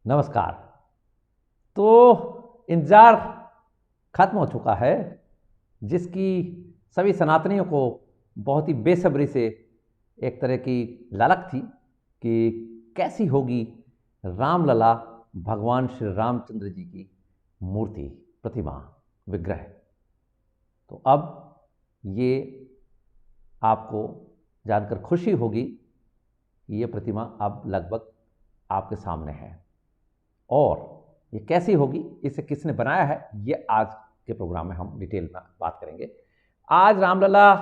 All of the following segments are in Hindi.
नमस्कार। तो इंतज़ार खत्म हो चुका है, जिसकी सभी सनातनियों को बहुत ही बेसब्री से एक तरह की ललक थी कि कैसी होगी रामलला भगवान श्री रामचंद्र जी की मूर्ति, प्रतिमा, विग्रह। तो अब ये आपको जानकर खुशी होगी कि ये प्रतिमा अब लगभग आपके सामने है। और ये कैसी होगी, इसे किसने बनाया है, ये आज के प्रोग्राम में हम डिटेल में बात करेंगे। आज रामलला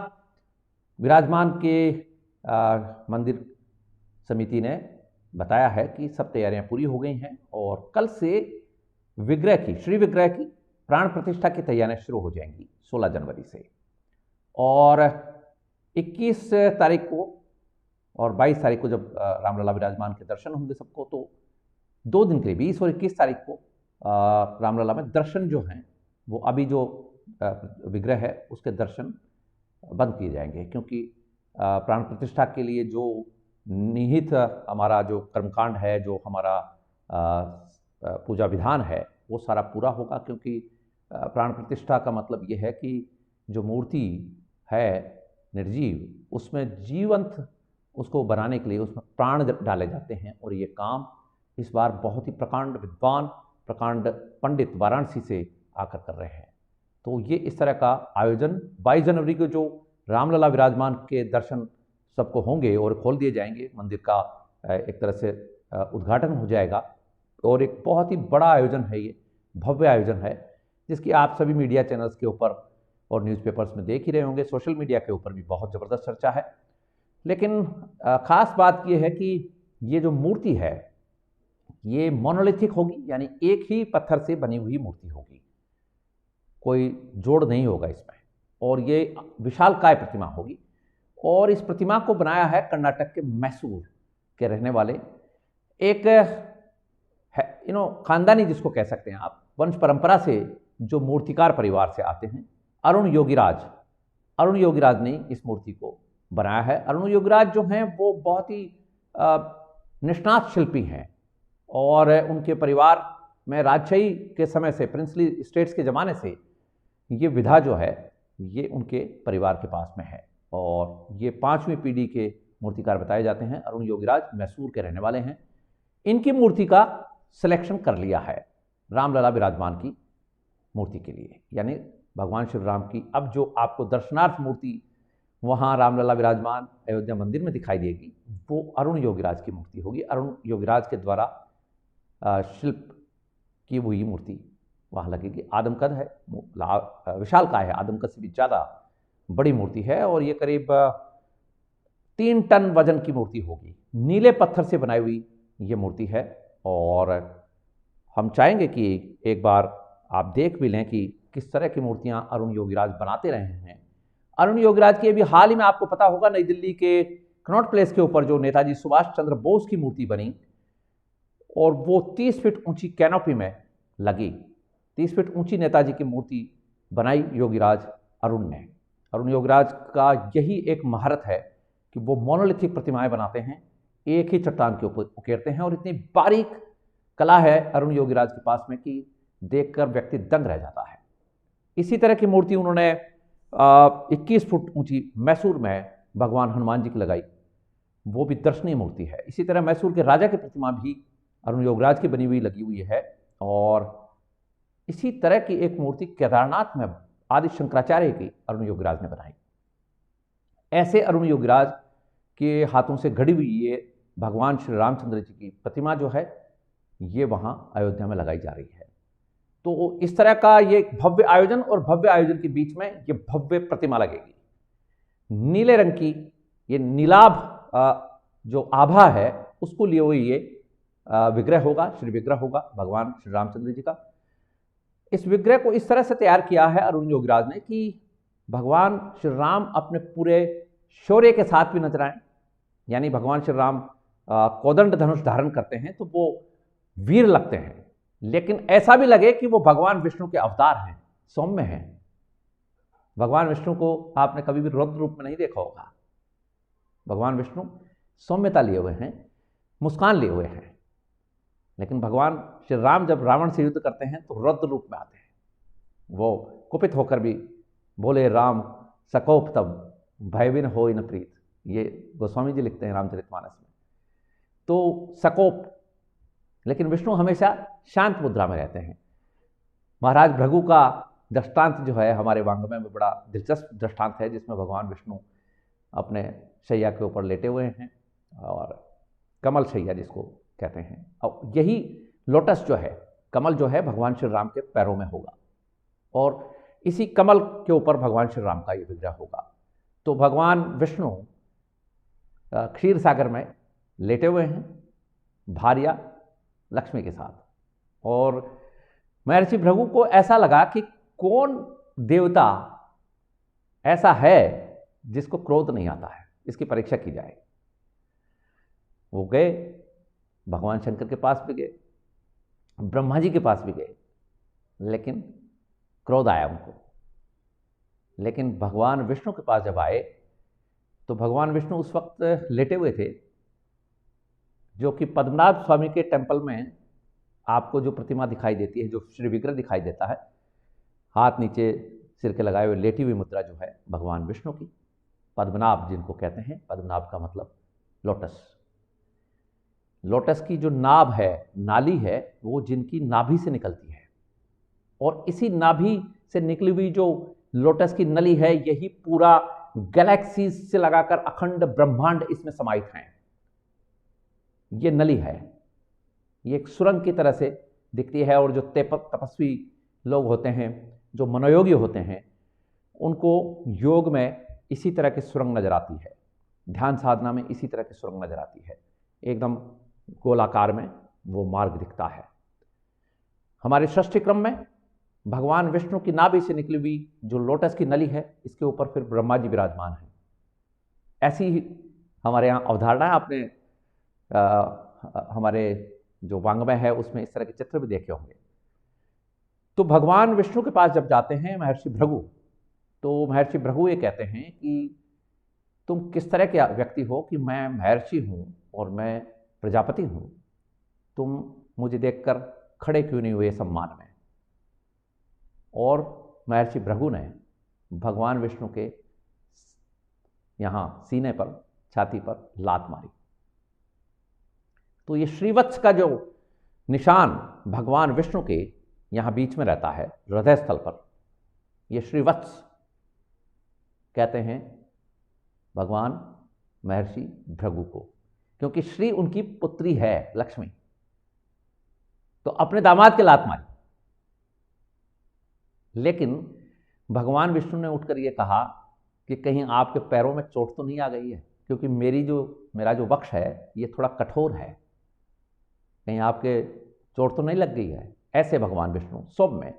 विराजमान के मंदिर समिति ने बताया है कि सब तैयारियां पूरी हो गई हैं और कल से विग्रह की, श्री विग्रह की प्राण प्रतिष्ठा की तैयारियां शुरू हो जाएंगी 16 जनवरी से। और 21 तारीख को और 22 तारीख को जब रामलला विराजमान के दर्शन होंगे सबको, तो 2 दिन के लिए 20 और 21 तारीख को रामलला में दर्शन जो हैं वो अभी जो विग्रह है उसके दर्शन बंद किए जाएंगे, क्योंकि प्राण प्रतिष्ठा के लिए जो निहित हमारा जो कर्मकांड है, जो हमारा पूजा विधान है, वो सारा पूरा होगा। क्योंकि प्राण प्रतिष्ठा का मतलब ये है कि जो मूर्ति है निर्जीव, उसमें जीवंत उसको बनाने के लिए उसमें प्राण डाले जाते हैं। और ये काम इस बार बहुत ही प्रकांड विद्वान, प्रकांड पंडित वाराणसी से आकर कर रहे हैं। तो ये इस तरह का आयोजन 22 जनवरी को जो रामलला विराजमान के दर्शन सबको होंगे और खोल दिए जाएंगे, मंदिर का एक तरह से उद्घाटन हो जाएगा। और एक बहुत ही बड़ा आयोजन है, ये भव्य आयोजन है, जिसकी आप सभी मीडिया चैनल्स के ऊपर और न्यूज़पेपर्स में देख ही रहे होंगे। सोशल मीडिया के ऊपर भी बहुत ज़बरदस्त चर्चा है। लेकिन ख़ास बात यह है कि ये जो मूर्ति है ये मोनोलिथिक होगी, यानी एक ही पत्थर से बनी हुई मूर्ति होगी, कोई जोड़ नहीं होगा इसमें। और ये विशालकाय प्रतिमा होगी। और इस प्रतिमा को बनाया है कर्नाटक के मैसूर के रहने वाले एक खानदानी, जिसको कह सकते हैं आप, वंश परंपरा से जो मूर्तिकार परिवार से आते हैं, अरुण योगीराज ने इस मूर्ति को बनाया है। अरुण योगीराज जो हैं वो बहुत ही निष्णात शिल्पी हैं और उनके परिवार में राजशाही के समय से, प्रिंसली स्टेट्स के ज़माने से ये विधा जो है ये उनके परिवार के पास में है। और ये 5वीं पीढ़ी के मूर्तिकार बताए जाते हैं। अरुण योगीराज मैसूर के रहने वाले हैं। इनकी मूर्ति का सिलेक्शन कर लिया है रामलला विराजमान की मूर्ति के लिए, यानी भगवान श्री राम की अब जो आपको दर्शनार्थ मूर्ति वहाँ रामलला विराजमान अयोध्या मंदिर में दिखाई देगी, वो अरुण योगीराज की मूर्ति होगी। अरुण योगीराज के द्वारा शिल्प की हुई मूर्ति वहाँ लगेगी। आदमकद है, विशालकाय है, आदमकद से भी ज़्यादा बड़ी मूर्ति है। और ये करीब 3 टन वजन की मूर्ति होगी। नीले पत्थर से बनाई हुई ये मूर्ति है। और हम चाहेंगे कि एक बार आप देख भी लें कि किस तरह की मूर्तियाँ अरुण योगीराज बनाते रहे हैं। अरुण योगीराज की अभी हाल ही में आपको पता होगा, नई दिल्ली के कनॉट प्लेस के ऊपर जो नेताजी सुभाष चंद्र बोस की मूर्ति बनी और वो 30 फीट ऊंची कैनोपी में लगी। 30 फीट ऊंची नेताजी की मूर्ति बनाई योगीराज अरुण ने। अरुण योगीराज का यही एक महारत है कि वो मोनोलिथिक प्रतिमाएं बनाते हैं, एक ही चट्टान के ऊपर उकेरते हैं। और इतनी बारीक कला है अरुण योगीराज के पास में कि देखकर व्यक्ति दंग रह जाता है। इसी तरह की मूर्ति उन्होंने 21 फुट ऊंची मैसूर में भगवान हनुमान जी की लगाई, वो भी दर्शनीय मूर्ति है। इसी तरह मैसूर के राजा की प्रतिमा भी अरुण योगीराज की बनी हुई लगी हुई है। और इसी तरह की एक मूर्ति केदारनाथ में आदि शंकराचार्य की अरुण योगीराज ने बनाई। ऐसे अरुण योगीराज के हाथों से घड़ी हुई ये भगवान श्री रामचंद्र जी की प्रतिमा जो है ये वहाँ अयोध्या में लगाई जा रही है। तो इस तरह का ये भव्य आयोजन, और भव्य आयोजन के बीच में ये भव्य प्रतिमा लगेगी नीले रंग की। ये नीलाभ जो आभा है उसको लिए हुए ये विग्रह होगा, श्री विग्रह होगा भगवान श्री रामचंद्र जी का। इस विग्रह को इस तरह से तैयार किया है अरुण योगीराज ने कि भगवान श्री राम अपने पूरे शौर्य के साथ भी नजर आए। यानी भगवान श्री राम कोदंड धनुष धारण करते हैं तो वो वीर लगते हैं, लेकिन ऐसा भी लगे कि वो भगवान विष्णु के अवतार हैं, सौम्य हैं। भगवान विष्णु को आपने कभी भी रौद्र रूप में नहीं देखा होगा। भगवान विष्णु सौम्यता लिए हुए हैं, मुस्कान लिए हुए हैं। लेकिन भगवान श्री राम जब रावण से युद्ध करते हैं तो रौद्र रूप में आते हैं। वो कुपित होकर भी बोले, राम सकोप तब भयविन होय न प्रीत। ये गोस्वामी जी लिखते हैं रामचरितमानस में। तो सकोप, लेकिन विष्णु हमेशा शांत मुद्रा में रहते हैं। महाराज भृगु का दृष्टांत जो है हमारे वाङ्मय में बड़ा दिलचस्प दृष्टांत है, जिसमें भगवान विष्णु अपने शैया के ऊपर लेटे हुए हैं और कमल शैया जिसको कहते हैं, और यही लोटस जो है, कमल जो है भगवान श्री राम के पैरों में होगा और इसी कमल के ऊपर भगवान श्री राम का ये विग्रह होगा। तो भगवान विष्णु क्षीर सागर में लेटे हुए हैं भार्या लक्ष्मी के साथ, और महर्षि भृगु को ऐसा लगा कि कौन देवता ऐसा है जिसको क्रोध नहीं आता है, इसकी परीक्षा की जाए। वो गए, भगवान शंकर के पास भी गए, ब्रह्मा जी के पास भी गए, लेकिन क्रोध आया उनको। लेकिन भगवान विष्णु के पास जब आए तो भगवान विष्णु उस वक्त लेटे हुए थे, जो कि पद्मनाभ स्वामी के टेंपल में आपको जो प्रतिमा दिखाई देती है, जो श्री विग्रह दिखाई देता है, हाथ नीचे सिर के लगाए हुए लेटी हुई मुद्रा जो है भगवान विष्णु की, पद्मनाभ जिनको कहते हैं, पद्मनाभ का मतलब लोटस। लोटस की जो नाभ है, नाली है, वो जिनकी नाभि से निकलती है, और इसी नाभि से निकली हुई जो लोटस की नली है, यही पूरा गैलेक्सी से लगाकर अखंड ब्रह्मांड इसमें समाहित हैं। ये नली है, ये एक सुरंग की तरह से दिखती है, और जो तपस्वी लोग होते हैं, जो मनोयोगी होते हैं, उनको योग में इसी तरह की सुरंग नजर आती है, ध्यान साधना में इसी तरह की सुरंग नजर आती है, एकदम गोलाकार में वो मार्ग दिखता है। हमारे षष्ठी क्रम में भगवान विष्णु की नाभि से निकली हुई जो लोटस की नली है, इसके ऊपर फिर ब्रह्मा जी विराजमान हैं। ऐसी ही हमारे यहाँ अवधारणा है। आपने हमारे जो वाङ्मय है उसमें इस तरह के चित्र भी देखे होंगे। तो भगवान विष्णु के पास जब जाते हैं महर्षि भृगु, तो महर्षि भृगु ये कहते हैं कि तुम किस तरह के व्यक्ति हो कि मैं महर्षि हूँ और मैं प्रजापति हूँ, तुम मुझे देखकर खड़े क्यों नहीं हुए सम्मान में। और महर्षि भृगु ने भगवान विष्णु के यहाँ सीने पर, छाती पर लात मारी। तो ये श्रीवत्स का जो निशान भगवान विष्णु के यहाँ बीच में रहता है हृदय स्थल पर, ये श्रीवत्स कहते हैं भगवान महर्षि भृगु को, क्योंकि श्री उनकी पुत्री है लक्ष्मी। तो अपने दामाद के लात मारी, लेकिन भगवान विष्णु ने उठकर ये कहा कि कहीं आपके पैरों में चोट तो नहीं आ गई है, क्योंकि मेरा जो वक्ष है ये थोड़ा कठोर है, कहीं आपके चोट तो नहीं लग गई है। ऐसे भगवान विष्णु सौम्य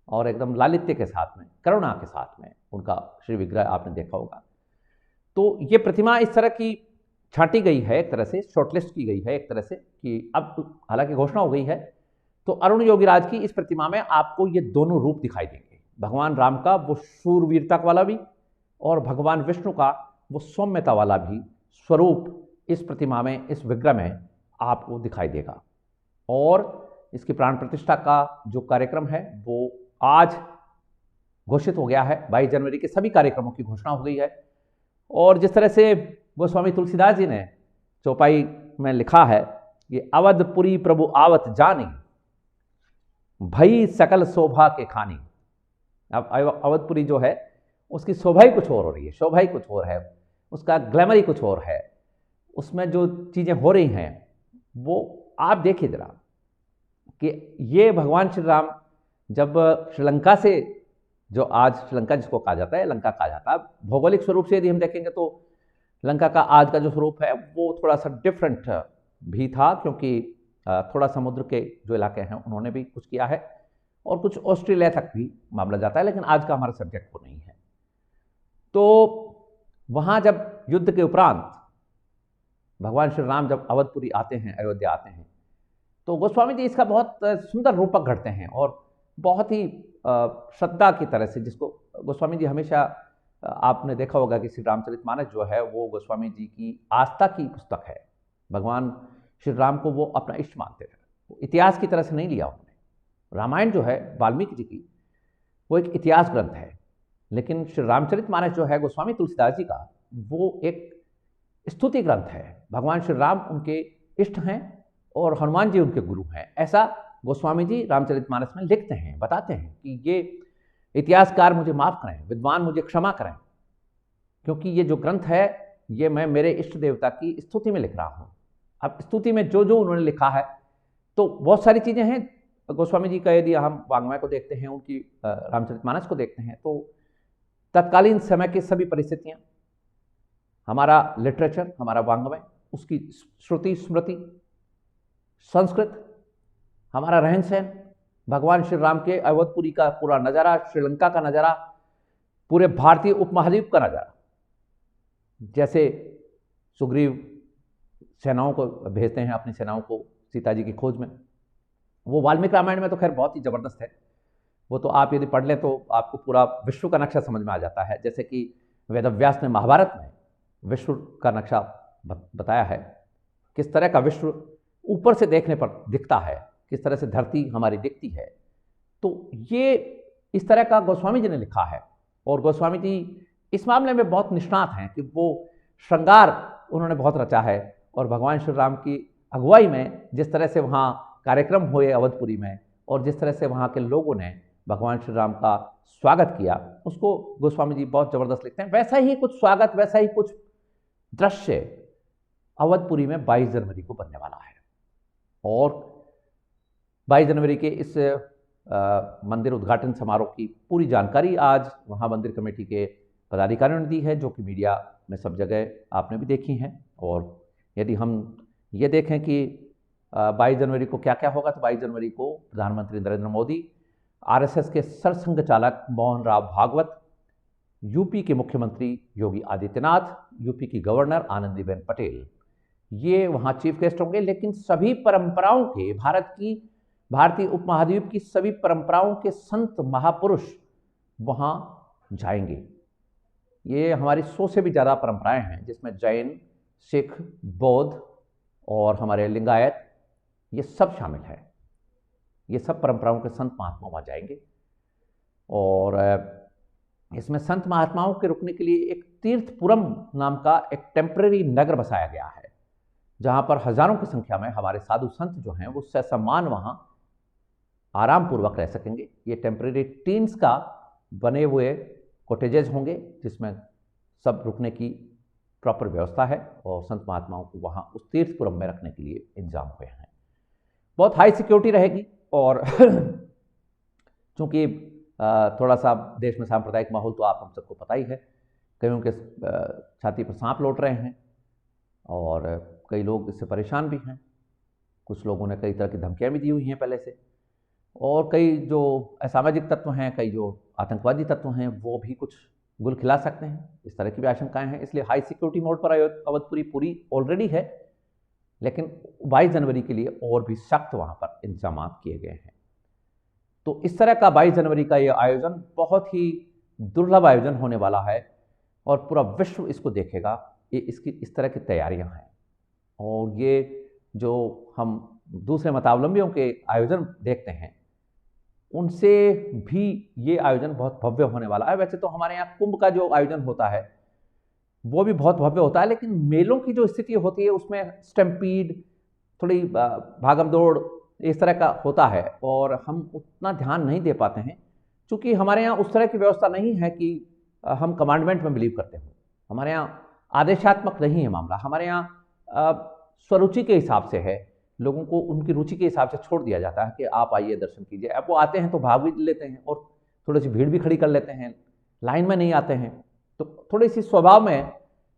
और एकदम लालित्य के साथ में, करुणा के साथ में उनका श्री विग्रह आपने देखा होगा। तो ये प्रतिमा इस तरह की छांटी गई है, एक तरह से शॉर्टलिस्ट की गई है एक तरह से, कि अब हालांकि घोषणा हो गई है। तो अरुण योगीराज की इस प्रतिमा में आपको ये दोनों रूप दिखाई देंगे, भगवान राम का वो शूरवीरता वाला भी और भगवान विष्णु का वो सौम्यता वाला भी स्वरूप इस प्रतिमा में, इस विग्रह में आपको दिखाई देगा। और इसकी प्राण प्रतिष्ठा का जो कार्यक्रम है वो आज घोषित हो गया है। 22 जनवरी के सभी कार्यक्रमों की घोषणा हो गई है। और जिस तरह से गोस्वामी तुलसीदास जी ने चौपाई में लिखा है कि अवधपुरी प्रभु आवत जानी, भई सकल शोभा के खानी। अब अवधपुरी जो है उसकी शोभा ही कुछ और हो रही है, शोभा ही कुछ और है, उसका ग्लैमर ही कुछ और है, उसमें जो चीज़ें हो रही हैं वो आप देखिए जरा कि ये भगवान श्री राम जब श्रीलंका से, जो आज श्रीलंका जिसको कहा जाता है, लंका कहा जाता है, भौगोलिक स्वरूप से यदि हम देखेंगे तो लंका का आज का जो स्वरूप है वो थोड़ा सा डिफरेंट भी था, क्योंकि थोड़ा समुद्र के जो इलाके हैं उन्होंने भी कुछ किया है और कुछ ऑस्ट्रेलिया तक भी मामला जाता है, लेकिन आज का हमारा सब्जेक्ट वो नहीं है। तो वहाँ जब युद्ध के उपरांत भगवान श्री राम जब अवधपुरी आते हैं, अयोध्या आते हैं, तो गोस्वामी जी इसका बहुत सुंदर रूपक घड़ते हैं और बहुत ही श्रद्धा की तरह से, जिसको गोस्वामी जी हमेशा, आपने देखा होगा कि श्री रामचरितमानस जो है वो गोस्वामी जी की आस्था की पुस्तक है। भगवान श्री राम को वो अपना इष्ट मानते थे। इतिहास की तरह से नहीं लिया उन्होंने। रामायण जो है वाल्मीकि जी की, वो एक इतिहास ग्रंथ है, लेकिन श्री रामचरितमानस जो है गोस्वामी तुलसीदास जी का, वो एक स्तुति ग्रंथ है। भगवान श्री राम उनके इष्ट हैं और हनुमान जी उनके गुरु हैं, ऐसा गोस्वामी जी रामचरितमानस में लिखते हैं, बताते हैं कि ये इतिहासकार मुझे माफ़ करें, विद्वान मुझे क्षमा करें, क्योंकि ये जो ग्रंथ है ये मैं मेरे इष्ट देवता की स्तुति में लिख रहा हूँ। अब स्तुति में जो जो उन्होंने लिखा है तो बहुत सारी चीज़ें हैं गोस्वामी जी का। यदि हम वाङ्मय को देखते हैं, उनकी रामचरितमानस को देखते हैं, तो तत्कालीन समय की सभी परिस्थितियाँ, हमारा लिटरेचर, हमारा वाङ्मय, उसकी श्रुति स्मृति, संस्कृत, हमारा रहन सहन, भगवान श्री राम के अवधपुरी का पूरा नज़ारा, श्रीलंका का नज़ारा, पूरे भारतीय उपमहाद्वीप का नज़ारा, जैसे सुग्रीव सेनाओं को भेजते हैं, अपनी सेनाओं को सीता जी की खोज में, वो वाल्मीकि रामायण में तो खैर बहुत ही ज़बरदस्त है। वो तो आप यदि पढ़ लें तो आपको पूरा विश्व का नक्शा समझ में आ जाता है। जैसे कि वेदव्यास ने महाभारत में विश्व का नक्शा बताया है, किस तरह का विश्व ऊपर से देखने पर दिखता है, किस तरह से धरती हमारी दिखती है। तो ये इस तरह का गोस्वामी जी ने लिखा है, और गोस्वामी जी इस मामले में बहुत निष्णात हैं कि वो श्रृंगार उन्होंने बहुत रचा है, और भगवान श्री राम की अगुवाई में जिस तरह से वहाँ कार्यक्रम हुए अवधपुरी में, और जिस तरह से वहाँ के लोगों ने भगवान श्री राम का स्वागत किया, उसको गोस्वामी जी बहुत ज़बरदस्त लिखते हैं। वैसा ही कुछ स्वागत, वैसा ही कुछ दृश्य अवधपुरी में 22 जनवरी को बनने वाला है। और 22 जनवरी के इस मंदिर उद्घाटन समारोह की पूरी जानकारी आज वहाँ मंदिर कमेटी के पदाधिकारियों ने दी है, जो कि मीडिया में सब जगह आपने भी देखी हैं। और यदि हम ये देखें कि 22 जनवरी को क्या क्या होगा, तो 22 जनवरी को प्रधानमंत्री नरेंद्र मोदी, आरएसएस के सरसंघ चालक मोहन राव भागवत, यूपी के मुख्यमंत्री योगी आदित्यनाथ, यूपी की गवर्नर आनंदीबेन पटेल, ये वहाँ चीफ गेस्ट होंगे। लेकिन सभी परंपराओं के, भारतीय उपमहाद्वीप की सभी परंपराओं के संत महापुरुष वहाँ जाएंगे। ये हमारी 100 से भी ज़्यादा परंपराएं हैं, जिसमें जैन, सिख, बौद्ध और हमारे लिंगायत, ये सब शामिल है। ये सब परंपराओं के संत महात्मा वहाँ जाएंगे। और इसमें संत महात्माओं के रुकने के लिए एक तीर्थपुरम नाम का एक टेम्परेरी नगर बसाया गया है, जहाँ पर हजारों की संख्या में हमारे साधु संत जो हैं वो ससम्मान वहाँ आराम पूर्वक रह सकेंगे। ये टेम्परेरी टीन्स का बने हुए कोटेजेस होंगे, जिसमें सब रुकने की प्रॉपर व्यवस्था है, और संत महात्माओं को वहाँ उस तीर्थपुरम में रखने के लिए इंतजाम हुए हैं। बहुत हाई सिक्योरिटी रहेगी, और चूँकि थोड़ा सा देश में सांप्रदायिक माहौल तो आप हम सबको पता ही है, कईयों के छाती पर सांप लौट रहे हैं, और कई लोग इससे परेशान भी हैं। कुछ लोगों ने कई तरह की धमकियाँ भी दी हुई हैं पहले से, और कई जो असामाजिक तत्व हैं, कई जो आतंकवादी तत्व हैं, वो भी कुछ गुल खिला सकते हैं, इस तरह की भी आशंकाएं हैं। इसलिए हाई सिक्योरिटी मोड पर अवधपुरी पूरी ऑलरेडी है, लेकिन 22 जनवरी के लिए और भी सख्त वहाँ पर इंतजाम किए गए हैं। तो इस तरह का 22 जनवरी का ये आयोजन बहुत ही दुर्लभ आयोजन होने वाला है, और पूरा विश्व इसको देखेगा। ये इसकी इस तरह की तैयारियां हैं, और ये जो हम दूसरे मतावलंबियों के आयोजन देखते हैं, उनसे भी ये आयोजन बहुत भव्य होने वाला है। वैसे तो हमारे यहाँ कुंभ का जो आयोजन होता है वो भी बहुत भव्य होता है, लेकिन मेलों की जो स्थिति होती है उसमें स्टैम्पीड, थोड़ी भागम दौड़ इस तरह का होता है, और हम उतना ध्यान नहीं दे पाते हैं, क्योंकि हमारे यहाँ उस तरह की व्यवस्था नहीं है कि हम कमांडमेंट में बिलीव करते हो। हमारे यहाँ आदेशात्मक नहीं है मामला, हमारे यहाँ स्वरुचि के हिसाब से है, लोगों को उनकी रुचि के हिसाब से छोड़ दिया जाता है कि आप आइए दर्शन कीजिए। अब वो आते हैं तो भाग भी लेते हैं, और थोड़ी सी भीड़ भी खड़ी कर लेते हैं, लाइन में नहीं आते हैं। तो थोड़ी सी स्वभाव में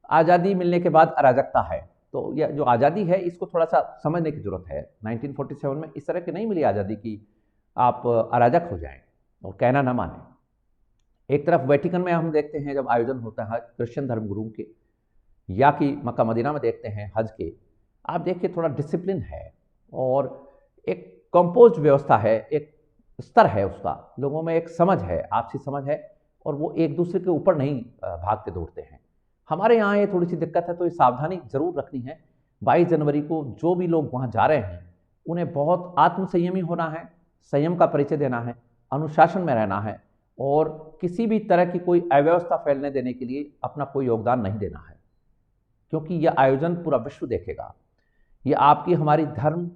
आज़ादी मिलने के बाद अराजकता है, तो यह जो आज़ादी है इसको थोड़ा सा समझने की जरूरत है। 1947 में इस तरह की नहीं मिली आज़ादी कि आप अराजक हो जाएं और कहना ना माने। एक तरफ वेटिकन में हम देखते हैं जब आयोजन होता है क्रिश्चियन धर्मगुरुओं के, या कि मक्का मदीना में देखते हैं हज के, आप देखिए थोड़ा डिसिप्लिन है, और एक कंपोज्ड व्यवस्था है, एक स्तर है उसका, लोगों में एक समझ है, आपसी समझ है, और वो एक दूसरे के ऊपर नहीं भागते दौड़ते हैं। हमारे यहाँ ये थोड़ी सी दिक्कत है, तो ये सावधानी जरूर रखनी है। 22 जनवरी को जो भी लोग वहाँ जा रहे हैं उन्हें बहुत आत्मसंयमी होना है, संयम का परिचय देना है, अनुशासन में रहना है और किसी भी तरह की कोई अव्यवस्था फैलने देने के लिए अपना कोई योगदान नहीं देना है, क्योंकि यह आयोजन पूरा विश्व देखेगा। ये आपकी हमारी धर्म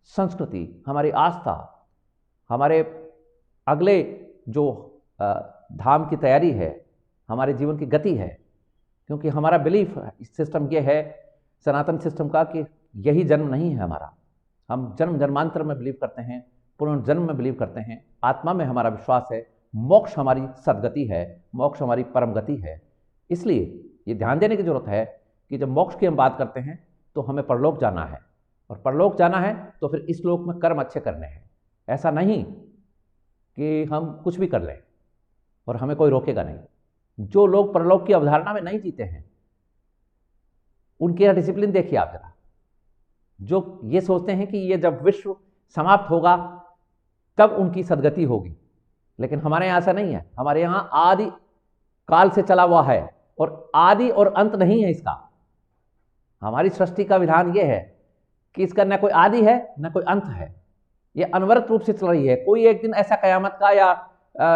संस्कृति, हमारी आस्था, हमारे अगले जो धाम की तैयारी है, हमारे जीवन की गति है, क्योंकि हमारा बिलीफ सिस्टम ये है सनातन सिस्टम का कि यही जन्म नहीं है हमारा। हम जन्म जन्मांतर में बिलीव करते हैं, पुनर्जन्म में बिलीव करते हैं, आत्मा में हमारा विश्वास है, मोक्ष हमारी सदगति है, मोक्ष हमारी परम गति है। इसलिए ये ध्यान देने की जरूरत है कि जब मोक्ष की हम बात करते हैं तो हमें परलोक जाना है, और परलोक जाना है तो फिर इस लोक में कर्म अच्छे करने हैं। ऐसा नहीं कि हम कुछ भी कर लें और हमें कोई रोकेगा नहीं। जो लोग परलोक की अवधारणा में नहीं जीते हैं उनके यहाँ डिसिप्लिन देखिए आप जरा। जो ये सोचते हैं कि ये जब विश्व समाप्त होगा तब उनकी सदगति होगी, लेकिन हमारे यहाँ ऐसा नहीं है। हमारे यहाँ आदि काल से चला हुआ है और आदि और अंत नहीं है इसका। हमारी सृष्टि का विधान ये है कि इसका न कोई आदि है न कोई अंत है, ये अनवरत रूप से चल रही है। कोई एक दिन ऐसा कयामत का या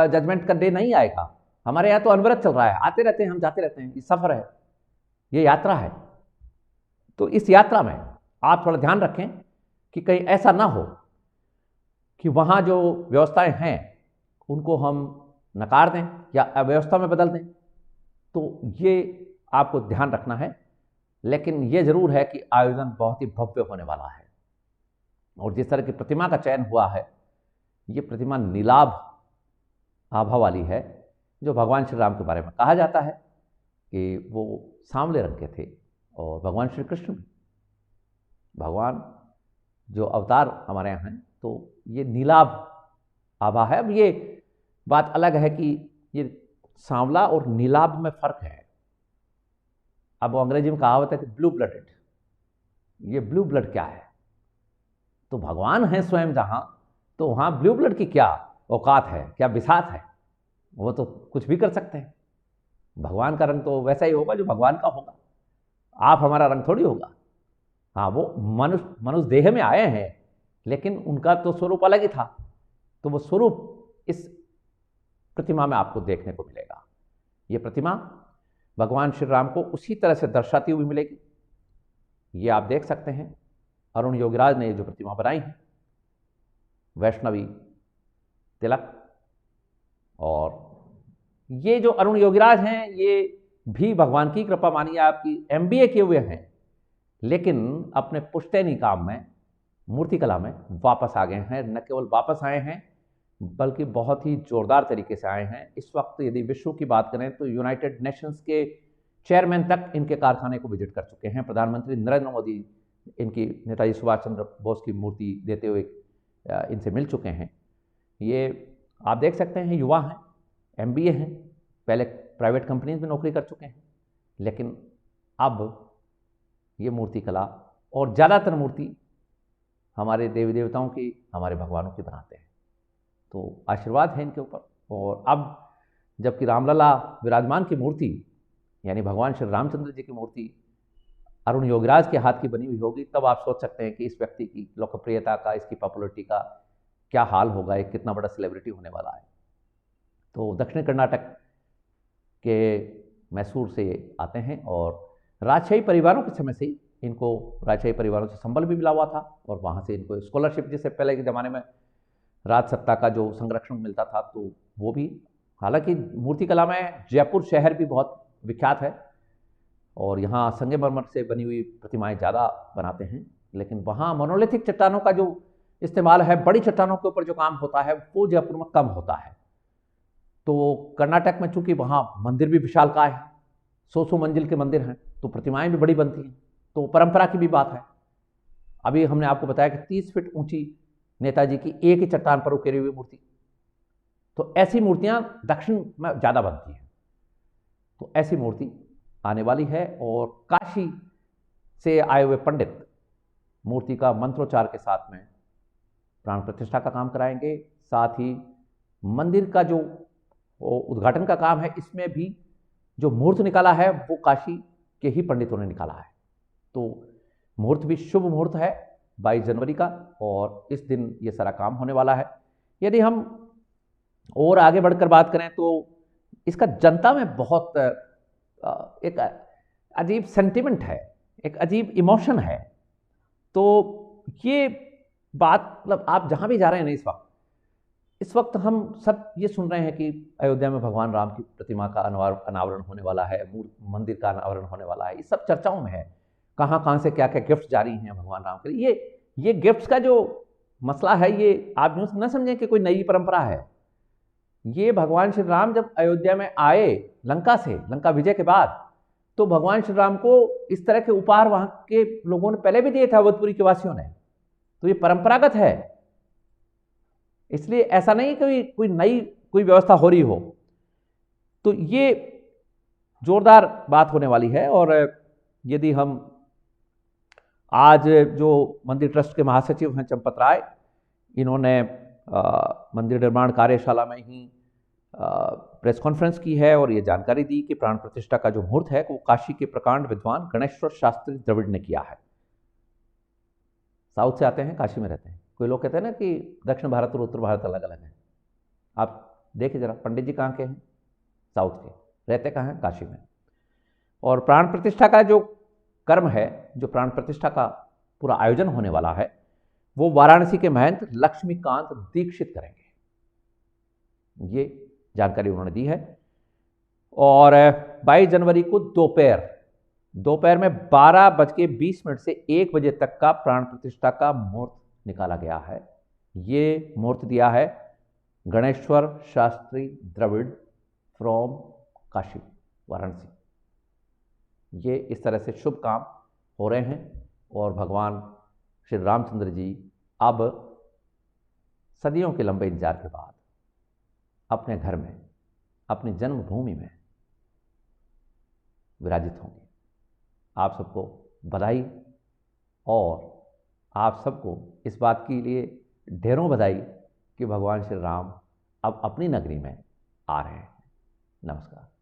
जजमेंट का डे नहीं आएगा। हमारे यहाँ तो अनवरत चल रहा है, आते रहते हैं, हम जाते रहते हैं। ये सफर है, ये यात्रा है। तो इस यात्रा में आप थोड़ा ध्यान रखें कि कहीं ऐसा ना हो कि वहाँ जो व्यवस्थाएं हैं उनको हम नकार दें या अव्यवस्था में बदल दें। तो ये आपको ध्यान रखना है। लेकिन ये जरूर है कि आयोजन बहुत ही भव्य होने वाला है, और जिस तरह की प्रतिमा का चयन हुआ है, ये प्रतिमा नीलाभ आभा वाली है, जो भगवान श्री राम के बारे में कहा जाता है कि वो सांवले रंग के थे, और भगवान श्री कृष्ण भी, भगवान जो अवतार हमारे यहाँ हैं, तो ये नीलाभ आभा है। अब ये बात अलग है कि ये सांवला और नीलाभ में फर्क है। अब वो अंग्रेजी में कहावत है कि ब्लू ब्लडेड, ये ब्लू ब्लड क्या है? तो भगवान है स्वयं जहां, तो वहां ब्लू ब्लड की क्या औकात है, क्या बिसात है? वो तो कुछ भी कर सकते हैं। भगवान का रंग तो वैसा ही होगा जो भगवान का होगा। आप हमारा रंग थोड़ी होगा। हाँ, वो मनुष्य देह में आए हैं, लेकिन उनका तो स्वरूप अलग ही था। तो वो स्वरूप इस प्रतिमा में आपको देखने को मिलेगा। ये प्रतिमा भगवान श्री राम को उसी तरह से दर्शाती हुई मिलेगी। ये आप देख सकते हैं, अरुण योगीराज ने जो प्रतिमा बनाई है, वैष्णवी तिलक। और ये जो अरुण योगीराज हैं, ये भी भगवान की कृपा मानिए, आपकी MBA किए हुए हैं, लेकिन अपने पुश्तैनी काम में, मूर्तिकला में वापस आ गए हैं। न केवल वापस आए हैं, बल्कि बहुत ही जोरदार तरीके से आए हैं। इस वक्त यदि विश्व की बात करें तो यूनाइटेड नेशंस के चेयरमैन तक इनके कारखाने को विजिट कर चुके हैं। प्रधानमंत्री नरेंद्र मोदी इनकी नेताजी सुभाष चंद्र बोस की मूर्ति देते हुए इनसे मिल चुके हैं। ये आप देख सकते हैं, युवा हैं, MBA हैं, पहले प्राइवेट कंपनीज में नौकरी कर चुके हैं, लेकिन अब ये मूर्तिकला और ज़्यादातर मूर्ति हमारे देवी देवताओं की, हमारे भगवानों की बनाते हैं। तो आशीर्वाद है इनके ऊपर। और अब जबकि रामलला विराजमान की मूर्ति, यानी भगवान श्री रामचंद्र जी की मूर्ति अरुण योगीराज के हाथ की बनी हुई होगी, तब आप सोच सकते हैं कि इस व्यक्ति की लोकप्रियता का, इसकी पॉपुलरिटी का क्या हाल होगा, एक कितना बड़ा सेलिब्रिटी होने वाला है। तो दक्षिण कर्नाटक के मैसूर से आते हैं, और राजशाही परिवारों के समय से ही इनको राजशाही परिवारों से संबल भी मिला हुआ था, और वहाँ से इनको स्कॉलरशिप, जिससे पहले के ज़माने में राज सत्ता का जो संरक्षण मिलता था, तो वो भी। हालांकि मूर्तिकला में जयपुर शहर भी बहुत विख्यात है, और यहाँ संगमरमर से बनी हुई प्रतिमाएं ज़्यादा बनाते हैं, लेकिन वहाँ मोनोलिथिक चट्टानों का जो इस्तेमाल है, बड़ी चट्टानों के ऊपर जो काम होता है, वो जयपुर में कम होता है। तो कर्नाटक में चूंकि वहाँ मंदिर भी विशालकाय है, 100 मंजिल के मंदिर हैं, तो प्रतिमाएं भी बड़ी बनती हैं, तो परंपरा की भी बात है। अभी हमने आपको बताया कि 30 फीट ऊंची नेताजी की एक ही चट्टान पर उकेरी हुई मूर्ति, तो ऐसी मूर्तियां दक्षिण में ज़्यादा बनती हैं। तो ऐसी मूर्ति आने वाली है, और काशी से आए हुए पंडित मूर्ति का मंत्रोच्चार के साथ में प्राण प्रतिष्ठा का काम कराएंगे। साथ ही मंदिर का जो उद्घाटन का काम है, इसमें भी जो मुहूर्त निकाला है वो काशी के ही पंडितों ने निकाला है। तो मुहूर्त भी शुभ मुहूर्त है, 22 जनवरी का, और इस दिन ये सारा काम होने वाला है। यदि हम और आगे बढ़कर बात करें तो इसका जनता में बहुत एक अजीब सेंटिमेंट है, एक अजीब इमोशन है। तो ये बात मतलब आप जहाँ भी जा रहे हैं ना इस वक्त हम सब ये सुन रहे हैं कि अयोध्या में भगवान राम की प्रतिमा का अनावरण होने वाला है, मंदिर का अनावरण होने वाला है, ये सब चर्चाओं में है। कहाँ कहाँ से क्या क्या गिफ्ट जारी हैं भगवान राम के लिए। ये गिफ्ट्स का जो मसला है, ये आप यूँ न समझें कि कोई नई परंपरा है। ये भगवान श्री राम जब अयोध्या में आए लंका से, लंका विजय के बाद, तो भगवान श्री राम को इस तरह के उपहार वहाँ के लोगों ने पहले भी दिए थे, अवधपुरी के वासियों ने। तो ये परंपरागत है, इसलिए ऐसा नहीं कि कोई नई कोई व्यवस्था हो रही हो। तो ये जोरदार बात होने वाली है। और यदि हम आज जो मंदिर ट्रस्ट के महासचिव हैं चंपत राय, इन्होंने मंदिर निर्माण कार्यशाला में ही प्रेस कॉन्फ्रेंस की है और ये जानकारी दी कि प्राण प्रतिष्ठा का जो मुहूर्त है वो काशी के प्रकांड विद्वान गणेश्वर शास्त्री द्रविड़ ने किया है। साउथ से आते हैं, काशी में रहते हैं। कोई लोग कहते हैं ना कि दक्षिण भारत और उत्तर भारत अलग अलग है। आप देखिए जरा, पंडित जी कहाँ के हैं? साउथ के। रहते कहाँ हैं? काशी में। और प्राण प्रतिष्ठा का जो कर्म है, जो प्राण प्रतिष्ठा का पूरा आयोजन होने वाला है, वो वाराणसी के महंत लक्ष्मीकांत दीक्षित करेंगे। ये जानकारी उन्होंने दी है। और 22 जनवरी को दोपहर में 12:20 से 1 बजे तक का प्राण प्रतिष्ठा का मुहूर्त निकाला गया है। ये मुहूर्त दिया है गणेश्वर शास्त्री द्रविड़ फ्रॉम काशी, वाराणसी। ये इस तरह से शुभ काम हो रहे हैं और भगवान श्री रामचंद्र जी अब सदियों के लंबे इंतजार के बाद अपने घर में, अपनी जन्मभूमि में विराजित होंगे। आप सबको बधाई, और आप सबको इस बात के लिए ढेरों बधाई कि भगवान श्री राम अब अपनी नगरी में आ रहे हैं। नमस्कार।